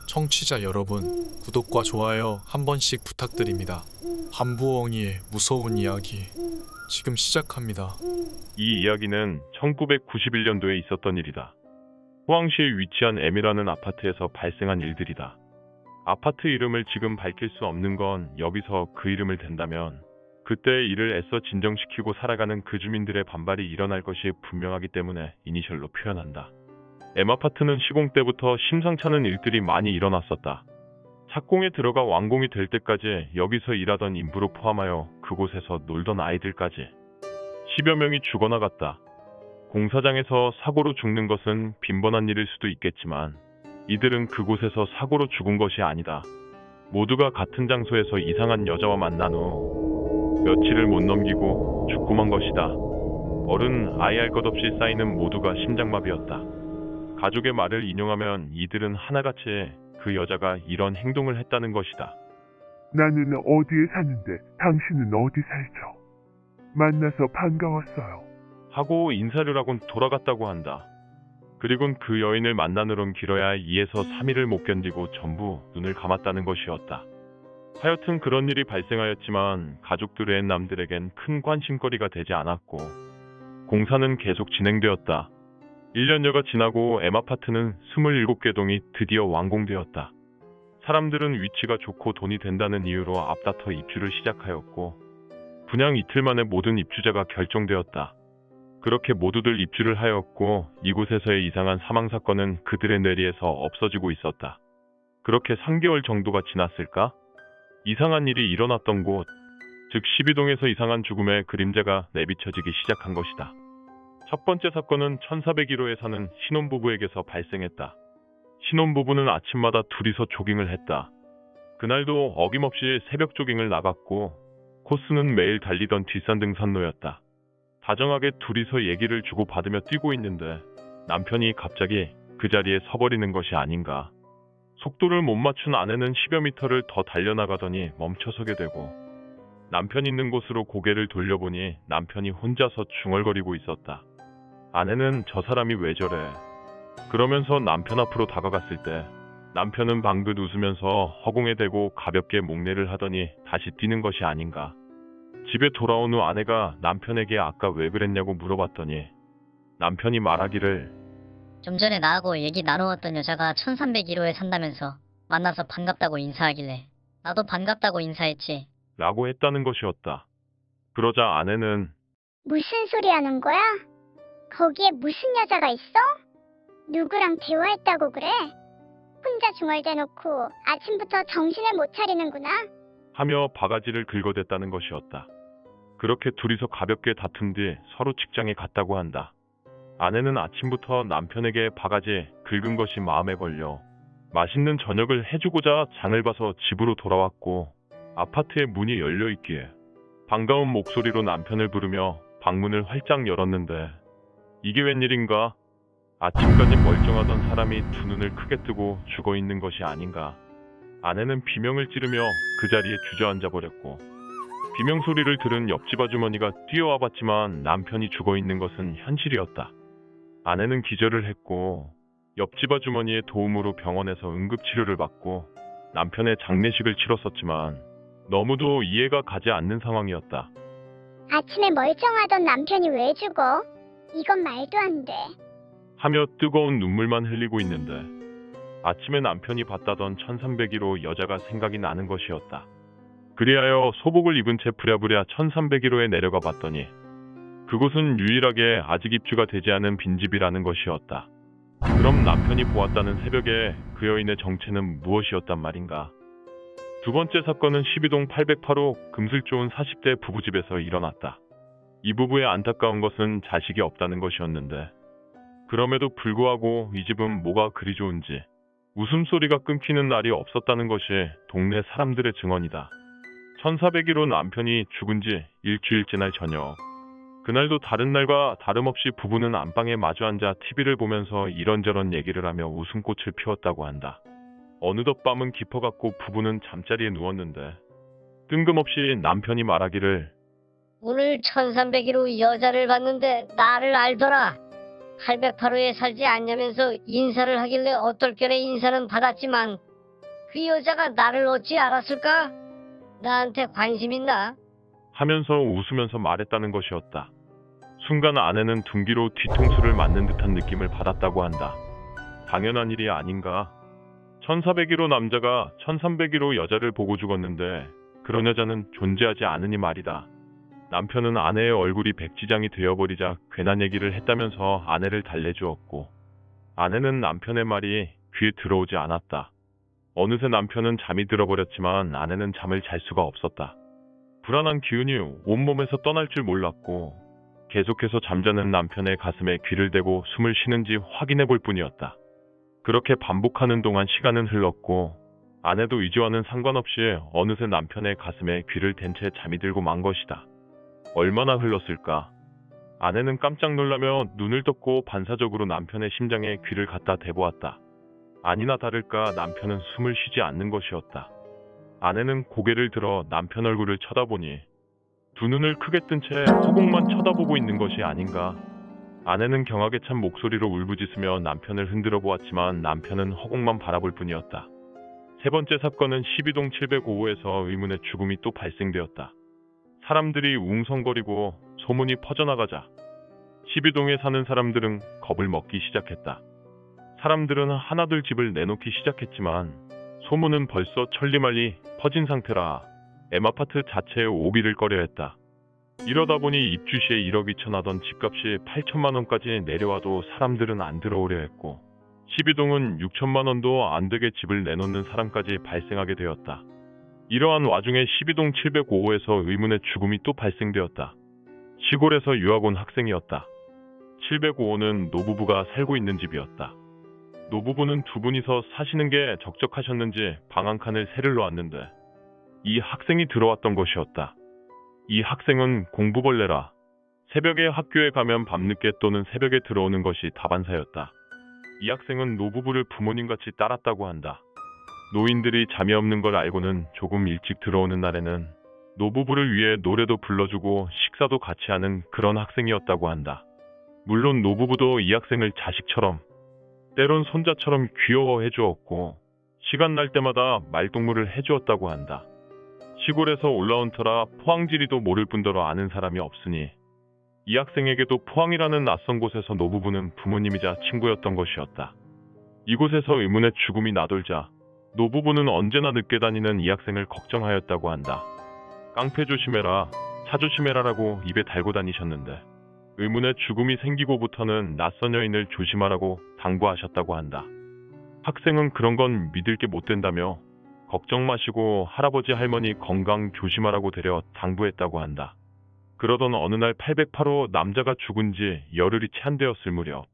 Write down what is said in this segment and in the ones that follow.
청취자 여러분, 구독과 좋아요 한 번씩 부탁드립니다. 한부엉이의 무서운 이야기 지금 시작합니다. 이 이야기는 1991년도에 있었던 일이다. 포항시에 위치한 M이라는 아파트에서 발생한 일들이다. 아파트 이름을 지금 밝힐 수 없는 건 여기서 그 이름을 댄다면 그때의 일을 애써 진정시키고 살아가는 그 주민들의 반발이 일어날 것이 분명하기 때문에 이니셜로 표현한다. M아파트는 시공 때부터 심상찮은 일들이 많이 일어났었다. 착공에 들어가 완공이 될 때까지 여기서 일하던 인부를 포함하여 그곳에서 놀던 아이들까지 10여 명이 죽어나갔다. 공사장에서 사고로 죽는 것은 빈번한 일일 수도 있겠지만 이들은 그곳에서 사고로 죽은 것이 아니다. 모두가 같은 장소에서 이상한 여자와 만난 후 며칠을 못 넘기고 죽고만 것이다. 어른, 아이 할 것 없이 쌓이는 모두가 심장마비였다. 가족의 말을 인용하면 이들은 하나같이 그 여자가 이런 행동을 했다는 것이다. 나는 어디에 사는데 당신은 어디 살죠? 만나서 반가웠어요. 하고 인사를 하곤 돌아갔다고 한다. 그리곤 그 여인을 만나느론 길어야 2에서 3일을 못 견디고 전부 눈을 감았다는 것이었다. 하여튼 그런 일이 발생하였지만 가족들의 남들에겐 큰 관심거리가 되지 않았고 공사는 계속 진행되었다. 1년여가 지나고 M아파트는 27개 동이 드디어 완공되었다. 사람들은 위치가 좋고 돈이 된다는 이유로 앞다퉈 입주를 시작하였고 분양 이틀 만에 모든 입주자가 결정되었다. 그렇게 모두들 입주를 하였고 이곳에서의 이상한 사망사건은 그들의 뇌리에서 없어지고 있었다. 그렇게 3개월 정도가 지났을까? 이상한 일이 일어났던 곳, 즉 12동에서 이상한 죽음의 그림자가 내비쳐지기 시작한 것이다. 첫 번째 사건은 1401호에 사는 신혼부부에게서 발생했다. 신혼부부는 아침마다 둘이서 조깅을 했다. 그날도 어김없이 새벽 조깅을 나갔고 코스는 매일 달리던 뒷산등산로였다. 다정하게 둘이서 얘기를 주고받으며 뛰고 있는데 남편이 갑자기 그 자리에 서버리는 것이 아닌가. 속도를 못 맞춘 아내는 10여 미터를 더 달려나가더니 멈춰서게 되고 남편 있는 곳으로 고개를 돌려보니 남편이 혼자서 중얼거리고 있었다. 아내는 저 사람이 왜 저래? 그러면서 남편 앞으로 다가갔을 때 남편은 방긋 웃으면서 허공에 대고 가볍게 목례를 하더니 다시 뛰는 것이 아닌가. 집에 돌아온 후 아내가 남편에게 아까 왜 그랬냐고 물어봤더니 남편이 말하기를 좀 전에 나하고 얘기 나누었던 여자가 1301호에 산다면서 만나서 반갑다고 인사하길래 나도 반갑다고 인사했지. 라고 했다는 것이었다. 그러자 아내는 무슨 소리 하는 거야? 거기에 무슨 여자가 있어? 누구랑 대화했다고 그래? 혼자 중얼대놓고 아침부터 정신을 못 차리는구나. 하며 바가지를 긁어댔다는 것이었다. 그렇게 둘이서 가볍게 다툰 뒤 서로 직장에 갔다고 한다. 아내는 아침부터 남편에게 바가지 긁은 것이 마음에 걸려 맛있는 저녁을 해주고자 장을 봐서 집으로 돌아왔고 아파트의 문이 열려있기에 반가운 목소리로 남편을 부르며 방문을 활짝 열었는데 이게 웬일인가? 아침까지 멀쩡하던 사람이 두 눈을 크게 뜨고 죽어있는 것이 아닌가. 아내는 비명을 지르며 그 자리에 주저앉아 버렸고 비명 소리를 들은 옆집 아주머니가 뛰어와 봤지만 남편이 죽어있는 것은 현실이었다. 아내는 기절을 했고 옆집 아주머니의 도움으로 병원에서 응급치료를 받고 남편의 장례식을 치렀었지만 너무도 이해가 가지 않는 상황이었다. 아침에 멀쩡하던 남편이 왜 죽어? 이건 말도 안 돼. 하며 뜨거운 눈물만 흘리고 있는데 아침에 남편이 봤다던 1301호 여자가 생각이 나는 것이었다. 그리하여 소복을 입은 채 부랴부랴 1301호에 내려가 봤더니 그곳은 유일하게 아직 입주가 되지 않은 빈집이라는 것이었다. 그럼 남편이 보았다는 새벽에 그 여인의 정체는 무엇이었단 말인가? 두 번째 사건은 12동 808호 금슬 좋은 40대 부부집에서 일어났다. 이 부부의 안타까운 것은 자식이 없다는 것이었는데 그럼에도 불구하고 이 집은 뭐가 그리 좋은지 웃음소리가 끊기는 날이 없었다는 것이 동네 사람들의 증언이다. 1401호 남편이 죽은 지 일주일 지날 저녁 그날도 다른 날과 다름없이 부부는 안방에 마주 앉아 TV를 보면서 이런저런 얘기를 하며 웃음꽃을 피웠다고 한다. 어느덧 밤은 깊어갔고 부부는 잠자리에 누웠는데 뜬금없이 남편이 말하기를 오늘 1301호 여자를 봤는데 나를 알더라. 808호에 살지 않냐면서 인사를 하길래 어떨결에 인사는 받았지만 그 여자가 나를 어찌 알았을까? 나한테 관심 있나? 하면서 웃으면서 말했다는 것이었다. 순간 아내는 둔기로 뒤통수를 맞는 듯한 느낌을 받았다고 한다. 당연한 일이 아닌가? 1401호 남자가 1301호 여자를 보고 죽었는데 그런 여자는 존재하지 않으니 말이다. 남편은 아내의 얼굴이 백지장이 되어버리자 괜한 얘기를 했다면서 아내를 달래주었고 아내는 남편의 말이 귀에 들어오지 않았다. 어느새 남편은 잠이 들어버렸지만 아내는 잠을 잘 수가 없었다. 불안한 기운이 온몸에서 떠날 줄 몰랐고 계속해서 잠자는 남편의 가슴에 귀를 대고 숨을 쉬는지 확인해 볼 뿐이었다. 그렇게 반복하는 동안 시간은 흘렀고 아내도 이제와는 상관없이 어느새 남편의 가슴에 귀를 댄 채 잠이 들고 만 것이다. 얼마나 흘렀을까? 아내는 깜짝 놀라며 눈을 떴고 반사적으로 남편의 심장에 귀를 갖다 대보았다. 아니나 다를까 남편은 숨을 쉬지 않는 것이었다. 아내는 고개를 들어 남편 얼굴을 쳐다보니 두 눈을 크게 뜬 채 허공만 쳐다보고 있는 것이 아닌가. 아내는 경악에 찬 목소리로 울부짖으며 남편을 흔들어 보았지만 남편은 허공만 바라볼 뿐이었다. 세 번째 사건은 12동 705호에서 의문의 죽음이 또 발생되었다. 사람들이 웅성거리고 소문이 퍼져나가자 12동에 사는 사람들은 겁을 먹기 시작했다. 사람들은 하나둘 집을 내놓기 시작했지만 소문은 벌써 천리말리 퍼진 상태라 M아파트 자체에 오기를 꺼려했다. 이러다 보니 입주 시에 1억 2천 하던 집값이 8천만 원까지 내려와도 사람들은 안 들어오려 했고 12동은 6천만 원도 안 되게 집을 내놓는 사람까지 발생하게 되었다. 이러한 와중에 12동 705호에서 의문의 죽음이 또 발생되었다. 시골에서 유학 온 학생이었다. 705호는 노부부가 살고 있는 집이었다. 노부부는 두 분이서 사시는 게 적적하셨는지 방 한 칸을 새를 놓았는데 이 학생이 들어왔던 것이었다. 이 학생은 공부벌레라 새벽에 학교에 가면 밤늦게 또는 새벽에 들어오는 것이 다반사였다. 이 학생은 노부부를 부모님같이 따랐다고 한다. 노인들이 잠이 없는 걸 알고는 조금 일찍 들어오는 날에는 노부부를 위해 노래도 불러주고 식사도 같이 하는 그런 학생이었다고 한다. 물론 노부부도 이 학생을 자식처럼 때론 손자처럼 귀여워해 주었고 시간 날 때마다 말동무를 해주었다고 한다. 시골에서 올라온 터라 포항지리도 모를 뿐더러 아는 사람이 없으니 이 학생에게도 포항이라는 낯선 곳에서 노부부는 부모님이자 친구였던 것이었다. 이곳에서 의문의 죽음이 나돌자 노부부는 언제나 늦게 다니는 이 학생을 걱정하였다고 한다. 깡패 조심해라, 차 조심해라라고 입에 달고 다니셨는데 의문의 죽음이 생기고부터는 낯선 여인을 조심하라고 당부하셨다고 한다. 학생은 그런 건 믿을 게 못 된다며 걱정 마시고 할아버지 할머니 건강 조심하라고 데려 당부했다고 한다. 그러던 어느 날 808호 남자가 죽은 지 열흘이 채 안 되었을 무렵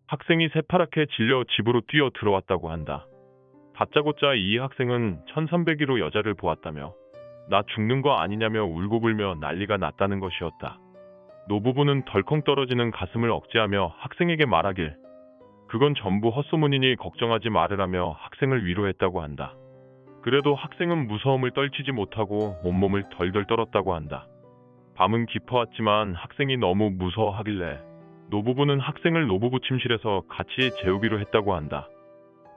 학생이 새파랗게 질려 집으로 뛰어 들어왔다고 한다. 다짜고짜 이 학생은 1301호 여자를 보았다며 나 죽는 거 아니냐며 울고불며 난리가 났다는 것이었다. 노부부는 덜컹 떨어지는 가슴을 억제하며 학생에게 말하길 그건 전부 헛소문이니 걱정하지 말으라며 학생을 위로했다고 한다. 그래도 학생은 무서움을 떨치지 못하고 온몸을 덜덜 떨었다고 한다. 밤은 깊어왔지만 학생이 너무 무서워하길래 노부부는 학생을 노부부 침실에서 같이 재우기로 했다고 한다.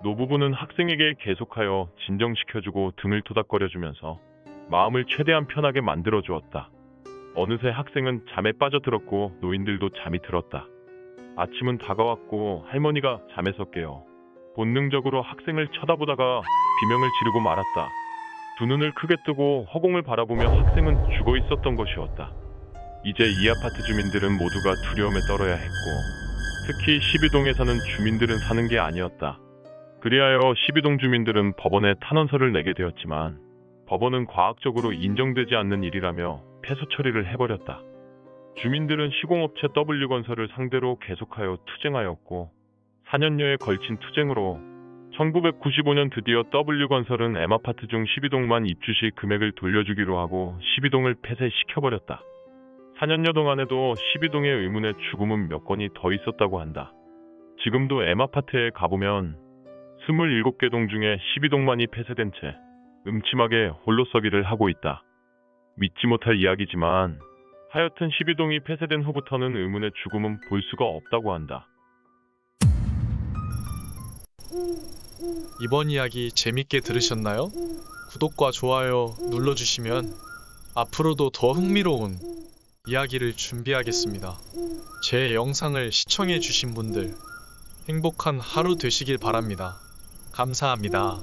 노부부는 학생에게 계속하여 진정시켜주고 등을 토닥거려주면서 마음을 최대한 편하게 만들어주었다. 어느새 학생은 잠에 빠져들었고 노인들도 잠이 들었다. 아침은 다가왔고 할머니가 잠에서 깨어 본능적으로 학생을 쳐다보다가 비명을 지르고 말았다. 두 눈을 크게 뜨고 허공을 바라보며 학생은 죽어 있었던 것이었다. 이제 이 아파트 주민들은 모두가 두려움에 떨어야 했고 특히 12동에 사는 주민들은 사는 게 아니었다. 그리하여 12동 주민들은 법원에 탄원서를 내게 되었지만 법원은 과학적으로 인정되지 않는 일이라며 패소 처리를 해버렸다. 주민들은 시공업체 W건설을 상대로 계속하여 투쟁하였고 4년여에 걸친 투쟁으로 1995년 드디어 W건설은 M아파트 중 12동만 입주 시 금액을 돌려주기로 하고 12동을 폐쇄시켜버렸다. 4년여 동안에도 12동의 의문의 죽음은 몇 건이 더 있었다고 한다. 지금도 M아파트에 가보면 27개 동 중에 12동만이 폐쇄된 채 음침하게 홀로 서기를 하고 있다. 믿지 못할 이야기지만 하여튼 12동이 폐쇄된 후부터는 의문의 죽음은 볼 수가 없다고 한다. 이번 이야기 재밌게 들으셨나요? 구독과 좋아요 눌러주시면 앞으로도 더 흥미로운 이야기를 준비하겠습니다. 제 영상을 시청해주신 분들 행복한 하루 되시길 바랍니다. 감사합니다.